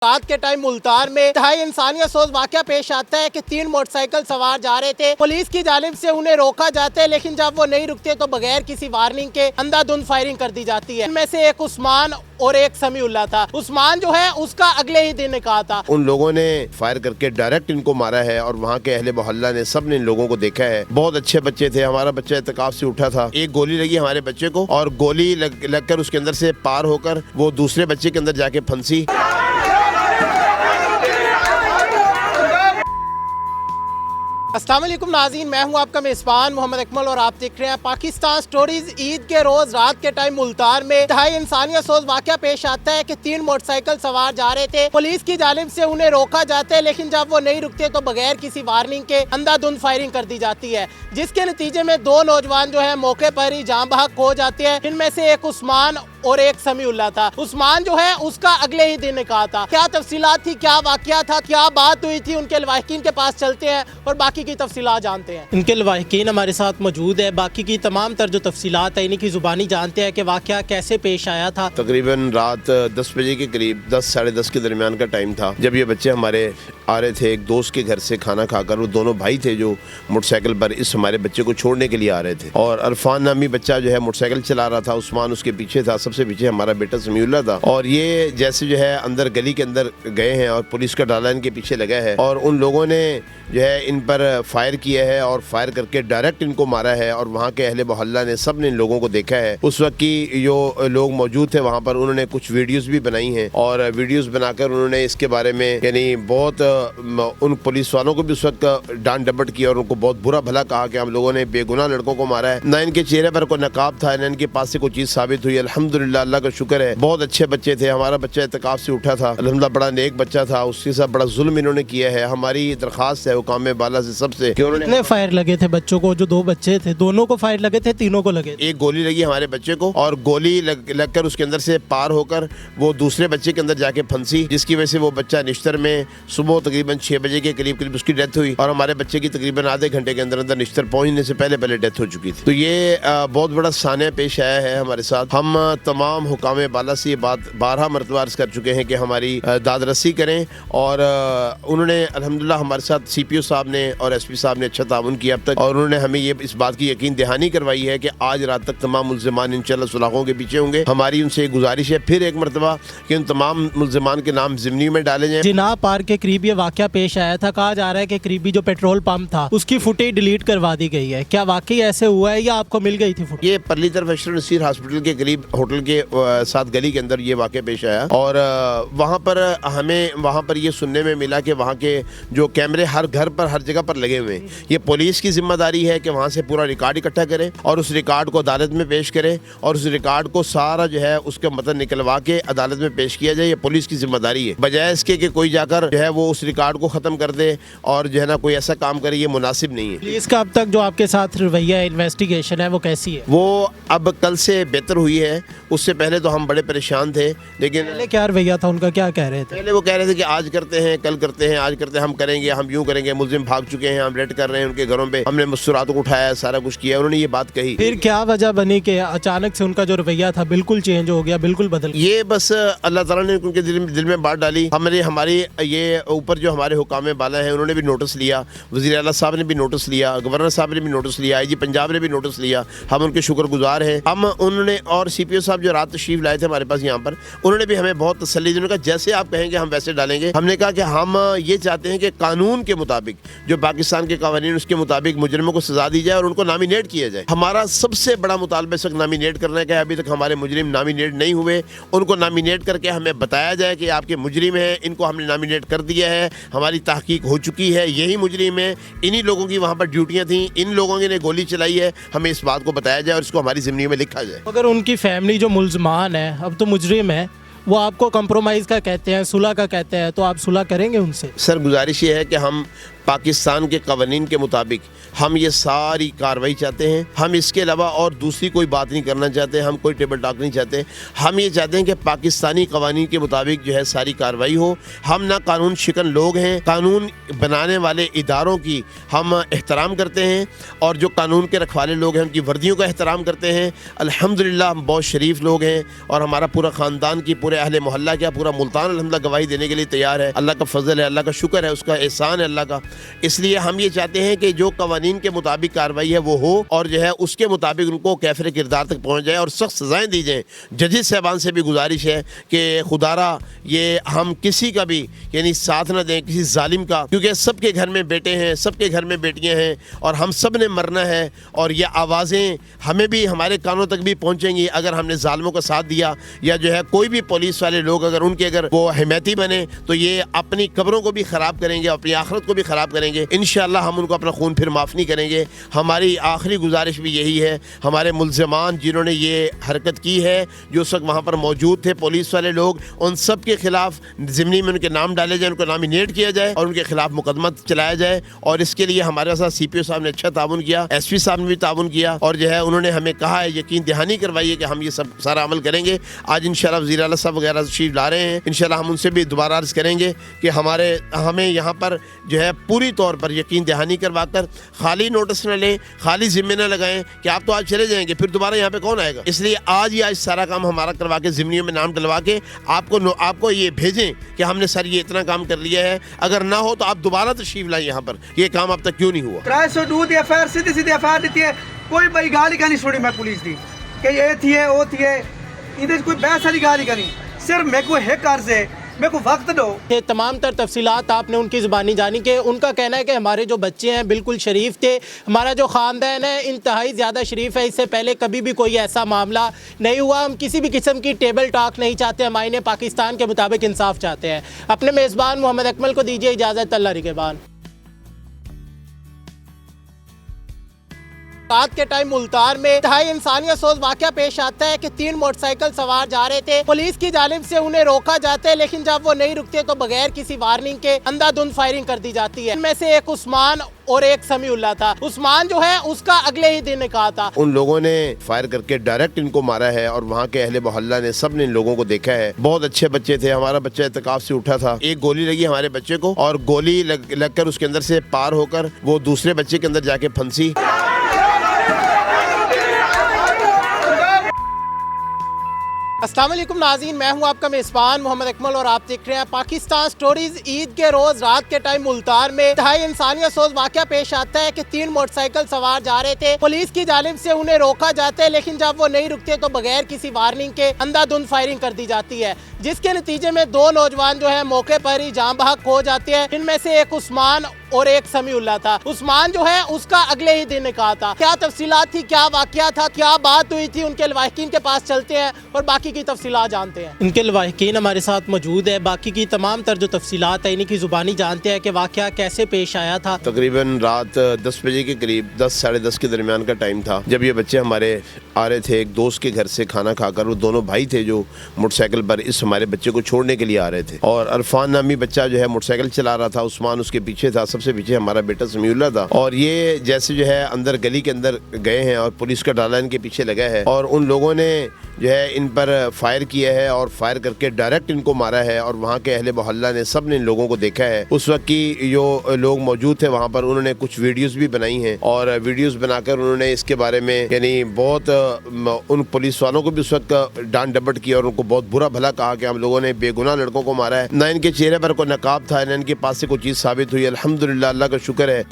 رات کے ٹائم ملتان میں انتہائی انسانیت سوز واقعہ پیش آتا ہے کہ 3 موٹر سائیکل سوار جا رہے تھے. پولیس کی جانب سے انہیں روکا جاتا ہے, لیکن جب وہ نہیں رکتے تو بغیر کسی وارننگ کے اندھا دھند فائرنگ کر دی جاتی ہے. ان میں سے ایک عثمان اور ایک سمیع اللہ تھا. عثمان جو ہے اس کا اگلے ہی دن نکاح تھا. ان لوگوں نے فائر کر کے ڈائریکٹ ان کو مارا ہے اور وہاں کے اہل محلہ نے سب نے ان لوگوں کو دیکھا ہے. بہت اچھے بچے تھے. ہمارا بچہ اعتکاف سے اٹھا تھا, ایک گولی لگی ہمارے بچے کو اور گولی لگ کر اس کے اندر سے پار ہو کر وہ دوسرے بچے کے اندر جا کے پھنسی. السلام علیکم ناظرین, میں ہوں آپ کا میزبان محمد اکمل اور آپ دیکھ رہے ہیں پاکستان سٹوریز. عید کے روز رات کے ٹائم ملتان میں انتہائی انسانیت سوز واقعہ پیش آتا ہے کہ 3 موٹر سائیکل سوار جا رہے تھے. پولیس کی جانب سے انہیں روکا جاتا ہے, لیکن جب وہ نہیں رکتے تو بغیر کسی وارننگ کے اندھا دھند فائرنگ کر دی جاتی ہے, جس کے نتیجے میں 2 نوجوان جو ہے موقع پر ہی جاں بحق ہو جاتے ہیں. ان میں سے ایک عثمان اور ایک سمیع اللہ تھا. عثمان جو ہے اس کا اگلے ہی دن نکاح تھا. کیا تفصیلات تھی, کیا واقعہ تھا, کیا بات ہوئی تھی, ان کے لواحقین کے پاس چلتے ہیں اور باقی کی تفصیلات جانتے ہیں. ان کے لواحقین ہمارے ساتھ موجود ہے. باقی کی تمام تر جو تفصیلات ہیں انہی کی زبانی جانتے ہیں کہ واقعہ کیسے پیش آیا تھا. تقریباً رات 10 بجے کے قریب 10 ساڑھے 10 کے درمیان کا ٹائم تھا جب یہ بچے ہمارے آ رہے تھے ایک دوست کے گھر سے کھانا کھا کر. وہ دونوں بھائی تھے جو موٹر سائیکل پر اس ہمارے بچے کو چھوڑنے کے لیے آ رہے تھے, اور عرفان نامی بچہ جو ہے موٹر سائیکل چلا رہا تھا. عثمان اس کے پیچھے تھا, سب سے پیچھے ہمارا بیٹا سمیع اللہ تھا. اور یہ جیسے جو ہے اندر گلی کے اندر گئے ہیں اور پولیس کا ڈالا ان کے پیچھے لگا ہے, اور ان لوگوں نے جو ہے ان پر فائر کیا ہے اور فائر کر کے ڈائریکٹ ان کو مارا ہے. اور وہاں کے اہل محلہ نے سب نے ان لوگوں کو دیکھا ہے. اس وقت کی جو لوگ موجود تھے وہاں پر, انہوں نے کچھ ویڈیوز بھی بنائی ہیں, اور ویڈیوز بنا کر انہوں نے اس کے بارے میں یعنی بہت ان پولیس والوں کو بھی اس وقت ڈانٹ ڈپٹ کی اور ان کو بہت برا بھلا کہا کہ ہم لوگوں نے بے گناہ لڑکوں کو مارا ہے. نہ ان کے چہرے پر کوئی نقاب تھا, نہ ان کے پاس سے کوئی چیز ثابت ہوئی. الحمدللہ, اللہ کا شکر ہے, بہت اچھے بچے تھے. ہمارا بچہ اعتکاف سے اٹھا تھا, الحمدللہ بڑا نیک بچہ تھا. اس کے ساتھ بڑا ظلم انہوں نے کیا ہے. ہماری درخواست ہے حکام بالا سے سب سے کہ انہوں نے کتنے فائر لگے تھے بچوں کو؟ جو 2 بچے تھے دونوں کو فائر لگے تھے, تینوں کو لگے؟ ایک گولی لگی ہمارے بچے کو اور گولی لگ کر اس کے اندر سے پار ہو کر وہ دوسرے بچے کے اندر جا کے پھنسی, جس کی وجہ سے وہ بچہ نشتر میں صبح تقریباً 6 بجے کے قریب اس کی ڈیتھ ہوئی, اور ہمارے بچے کی تقریباً آدھے گھنٹے کے اندر اندر نشتر پہنچنے سے پہلے ڈیتھ ہو چکی تھی. تو یہ بہت بڑا سانحہ پیش آیا ہے ہمارے ساتھ. ہم تمام حکام بالا سے یہ بات 12 مرتبہ عرض کر چکے ہیں کہ ہماری داد رسی کریں, اور انہوں نے الحمدللہ ہمارے ساتھ سی پی او صاحب نے اور ایس پی صاحب نے اچھا تعاون کیا اب تک, اور انہوں نے ہمیں یہ اس بات کی یقین دہانی کروائی ہے کہ آج رات تک تمام ملزمان انشاءاللہ سلاخوں کے پیچھے ہوں گے. ہماری ان سے ایک گزارش ہے پھر ایک مرتبہ کہ ان تمام ملزمان کے نام ضمنی میں ڈالے جائیں. جناب پارک کے قریب یہ واقعہ پیش آیا تھا. کہا جا رہا ہے کہ قریبی جو پیٹرول پمپ تھا اس کی فوٹیج ڈیلیٹ کروا دی گئی ہے. کیا واقعی ایسے ہوا ہے یا آپ کو مل گئی تھی فوٹیج؟ یہ پرلی طرف اشرف نصیر ہاسپٹل کے قریب ہوٹل کے ساتھ گلی کے اندر یہ واقعہ پیش آیا, اور وہاں پر یہ سننے میں ملا کہ وہاں کے جو کیمرے ہر گھر پر ہر جگہ پر لگے ہوئے ہیں. یہ پولیس کی ذمہ داری ہے کہ وہاں سے پورا ریکارڈ اکٹھا کرے اور اس ریکارڈ کو عدالت میں پیش کرے, اور اس ریکارڈ کو سارا جو ہے اس کا متن نکلوا کے عدالت میں پیش کیا جائے. یہ پولیس کی ذمہ داری ہے, بجائے اس کے کہ کوئی جا کر جو ہے وہ اس ریکارڈ کو ختم کر دے اور جو ہے نا کوئی ایسا کام کرے. یہ مناسب نہیں ہے. پولیس کا اب تک جو آپ کے ساتھ رویہ انویسٹیگیشن ہے وہ کیسی ہے؟ وہ اب کل سے بہتر ہوئی ہے. اس سے پہلے تو ہم بڑے پریشان تھے, لیکن پہلے کیا رویہ تھا ان کا, کیا کہہ رہے تھے؟ پہلے وہ کہہ رہے تھے کہ آج کرتے ہیں, کل کرتے ہیں, آج کرتے ہیں, ہم کریں گے, ہم یوں کریں گے. ملزم بھاگ چکے ہیں, ہم ریڈ کر رہے ہیں ان کے گھروں پہ, ہم نے مستورات کو اٹھایا, سارا کچھ کیا. انہوں نے یہ بات کہی. پھر کیا وجہ بنی کہ اچانک سے ان کا جو رویہ تھا بالکل چینج ہو گیا, بالکل بدل گیا؟ یہ بس اللہ تعالیٰ نے ان کے دل میں بات ڈالی. ہماری یہ اوپر جو ہمارے حکام بالا ہیں انہوں نے بھی نوٹس لیا, وزیر اعلیٰ صاحب نے بھی نوٹس لیا, گورنر صاحب نے بھی نوٹس لیا, آئی جی پنجاب نے بھی نوٹس لیا. ہم ان کے شکر گزار ہیں. انہوں نے اور سی پی او صاحب جو رات تشریف لائے تھے ہمارے پاس یہاں پر, انہوں نے بھی ہمیں بہت تسلی دی. انہوں نے کہا جیسے آپ کہیں گے ہم ویسے ڈالیں گے. ہم نے کہا کہ ہم یہ چاہتے ہیں کہ قانون کے مطابق جو پاکستان کے قوانین اس کے مطابق مجرموں کو سزا دی جائے اور ان کو نامینیٹ کیا جائے. ہمارا سب سے بڑا مطالبہ اس وقت نامینیٹ کرنے کا ہے. ابھی تک ہمارے مجرم نامینیٹ نہیں ہوئے. ان کو نامینیٹ کر کے ہمیں بتایا جائے کہ آپ کے مجرم ہیں, ان کو ہم نے نامینیٹ کر دیا ہے, ہماری تحقیق ہو چکی ہے, یہی مجرم ہے, انہی لوگوں کی وہاں پر ڈیوٹیاں تھیں, ان لوگوں نے گولی چلائی ہے. ہمیں اس بات کو بتایا جائے اور اس کو ہماری ضمنی میں لکھا جائے. اگر ان کی فیملی جو ملزمان ہے, اب تو مجرم ہے, وہ آپ کو کمپرومائز کا کہتے ہیں, صلح کا کہتے ہیں, تو آپ صلح کریں گے ان سے؟ سر گزارش یہ ہے کہ ہم پاکستان کے قوانین کے مطابق ہم یہ ساری کارروائی چاہتے ہیں. ہم اس کے علاوہ اور دوسری کوئی بات نہیں کرنا چاہتے, ہم کوئی ٹیبل ٹاک نہیں چاہتے. ہم یہ چاہتے ہیں کہ پاکستانی قوانین کے مطابق جو ہے ساری کارروائی ہو. ہم نہ قانون شکن لوگ ہیں, قانون بنانے والے اداروں کی ہم احترام کرتے ہیں, اور جو قانون کے رکھوالے لوگ ہیں ان کی وردیوں کا احترام کرتے ہیں. الحمدللہ ہم بہت شریف لوگ ہیں, اور ہمارا پورا خاندان کی, پورے اہل محلہ کیا پورا ملتان الحمدللہ گواہی دینے کے لیے تیار ہے. اللہ کا فضل ہے, اللہ کا شکر ہے, اس کا احسان ہے اللہ کا. اس لیے ہم یہ چاہتے ہیں کہ جو قوانین کے مطابق کارروائی ہے وہ ہو, اور جو ہے اس کے مطابق ان کو کیفر کردار تک پہنچ جائے اور سخت سزائیں دی جائیں. ججز صاحبان سے بھی گزارش ہے کہ خدارا یہ ہم کسی کا بھی یعنی ساتھ نہ دیں کسی ظالم کا, کیونکہ سب کے گھر میں بیٹے ہیں, سب کے گھر میں بیٹیاں ہیں, اور ہم سب نے مرنا ہے. اور یہ آوازیں ہمیں بھی, ہمارے کانوں تک بھی پہنچیں گی اگر ہم نے ظالموں کا ساتھ دیا, یا جو ہے کوئی بھی پولیس والے لوگ اگر ان کے اگر وہ حمایتی بنے تو یہ اپنی قبروں کو بھی خراب کریں گے, اپنی آخرت کو بھی خراب کریں گے. انشاءاللہ ہم ان کو اپنا خون پھر معاف نہیں کریں گے. ہماری آخری گزارش بھی یہی ہے, ہمارے ملزمان جنہوں نے یہ حرکت کی ہے, جو اس وقت وہاں پر موجود تھے پولیس والے لوگ, ان سب کے خلاف ضمنی میں ان کے نام ڈالے جائیں, ان کو نامینیٹ کیا جائے اور ان کے خلاف مقدمہ چلایا جائے. اور اس کے لیے ہمارے ساتھ سی پی او صاحب نے اچھا تعاون کیا, ایس پی صاحب نے بھی تعاون کیا, اور جو ہے انہوں نے ہمیں کہا ہے, یقین دہانی کروائی ہے کہ ہم یہ سب سارا عمل کریں گے. آج انشاءاللہ وزیر اعلیٰ صاحب وغیرہ تشریف لا رہے ہیں, انشاءاللہ ہم ان سے بھی دوبارہ عرض کریں گے کہ ہمیں یہاں پر جو ہے پوری طور پر یقین دہانی کروا کر خالی نوٹس نہ لیں, خالی ذمہ نہ لگائیں کہ آپ تو آج چلے جائیں گے, پھر دوبارہ یہاں پہ کون آئے گا. اس لیے آج سارا کام ہمارا کروا کے ضمنیوں میں نام ڈلوا کے آپ کو یہ بھیجیں کہ ہم نے سر یہ اتنا کام کر لیا ہے. اگر نہ ہو تو آپ دوبارہ تشریف لائیں یہاں پر, یہ کام اب تک کیوں نہیں ہوا. 302 ایف آئی آر سیدھی ایف آئی آر دیتی ہے, کوئی بڑی گالی کا نہیں سنی میں پولیس دی کہ یہ تھی ہے وہ تھی ہے, ادھر کوئی بحث والی گالی کا نہیں. صرف میرے کو ایک عرض ہے, میرے کو وقت دو. یہ تمام تر تفصیلات آپ نے ان کی زبانی جانی کہ ان کا کہنا ہے کہ ہمارے جو بچے ہیں بالکل شریف تھے, ہمارا جو خاندان ہے انتہائی زیادہ شریف ہے, اس سے پہلے کبھی بھی کوئی ایسا معاملہ نہیں ہوا. ہم کسی بھی قسم کی ٹیبل ٹاک نہیں چاہتے, ہم آئین پاکستان کے مطابق انصاف چاہتے ہیں. اپنے میزبان محمد اکمل کو دیجیے اجازت, اللہ نگہبان. رات کے ٹائم ملتان میں انتہائی انسانیت سوز واقعہ پیش آتا ہے کہ 3 موٹر سائیکل سوار جا رہے تھے, پولیس کی جانب سے انہیں روکا جاتا ہے, لیکن جب وہ نہیں رکتے تو بغیر کسی وارننگ کے اندھا دھند فائرنگ کر دی جاتی ہے. ان میں سے ایک عثمان اور ایک سمیع اللہ تھا. عثمان جو ہے اس کا اگلے ہی دن نکاح تھا. ان لوگوں نے فائر کر کے ڈائریکٹ ان کو مارا ہے, اور وہاں کے اہل محلہ نے سب نے ان لوگوں کو دیکھا ہے. بہت اچھے بچے تھے, ہمارا بچہ اعتکاف سے اٹھا تھا, ایک گولی لگی ہمارے بچے کو, اور گولی لگ کر اس کے اندر سے پار ہو کر وہ دوسرے بچے کے اندر جا کے پھنسی. السلام علیکم ناظرین, میں ہوں آپ کا میزبان محمد اکمل, اور آپ دیکھ رہے ہیں پاکستان سٹوریز. عید کے روز رات کے ٹائم ملتان میں انتہائی انسانیت سوز واقعہ پیش آتا ہے کہ 3 موٹر سائیکل سوار جا رہے تھے, پولیس کی جانب سے انہیں روکا جاتا ہے, لیکن جب وہ نہیں رکتے تو بغیر کسی وارننگ کے اندھا دھند فائرنگ کر دی جاتی ہے, جس کے نتیجے میں 2 نوجوان جو ہے موقع پر ہی جاں بحق ہو جاتے ہیں. ان میں سے ایک عثمان اور ایک سمیع اللہ تھا. عثمان جو ہے اس کا اگلے ہی دن نکاح تھا. کیا تفصیلات تھی, کیا واقعہ تھا, کیا بات ہوئی تھی, ان کے لواحقین کے پاس چلتے ہیں اور باقی کی تفصیلات جانتے ہیں. ان کے لواحقین ہمارے ساتھ موجود ہے, باقی کی تمام تر جو تفصیلات ہیں انہی کی زبانی جانتے ہیں کہ واقعہ کیسے پیش آیا تھا. تقریباً رات 10 بجے کے قریب 10 ساڑھے 10 کے درمیان کا ٹائم تھا, جب یہ بچے ہمارے آ رہے تھے ایک دوست کے گھر سے کھانا کھا کر. وہ دونوں بھائی تھے جو موٹر سائیکل پر اس ہمارے بچے کو چھوڑنے کے لیے آ رہے تھے, اور عرفان نامی بچہ جو ہے موٹر سائیکل چلا رہا تھا, عثمان اس کے پیچھے تھا, سب سے پیچھے ہمارا بیٹا سمیع اللہ تھا. اور یہ جیسے جو ہے اندر گلی کے اندر گئے ہیں, اور پولیس کا ڈالا ان کے پیچھے لگا ہے, اور ان لوگوں نے جو ہے ان پر فائر کیا ہے, اور فائر کر کے ڈائریکٹ ان کو مارا ہے. اور وہاں کے اہل محلہ نے سب نے ان لوگوں کو دیکھا ہے. اس وقت کی جو لوگ موجود تھے وہاں پر, انہوں نے کچھ ویڈیوز بھی بنائی ہیں, اور ویڈیوز بنا کر انہوں نے اس کے بارے میں یعنی بہت ان پولیس والوں کو بھی اس وقت ڈانٹ ڈپٹ کی, اور ان کو بہت برا بھلا کہا کہ ہم لوگوں نے بے گناہ لڑکوں کو مارا ہے. نہ ان کے چہرے پر کوئی نقاب تھا, نہ ان کے پاس سے کوئی چیز ثابت ہوئی. الحمدللہ اللہ کا شکر ہے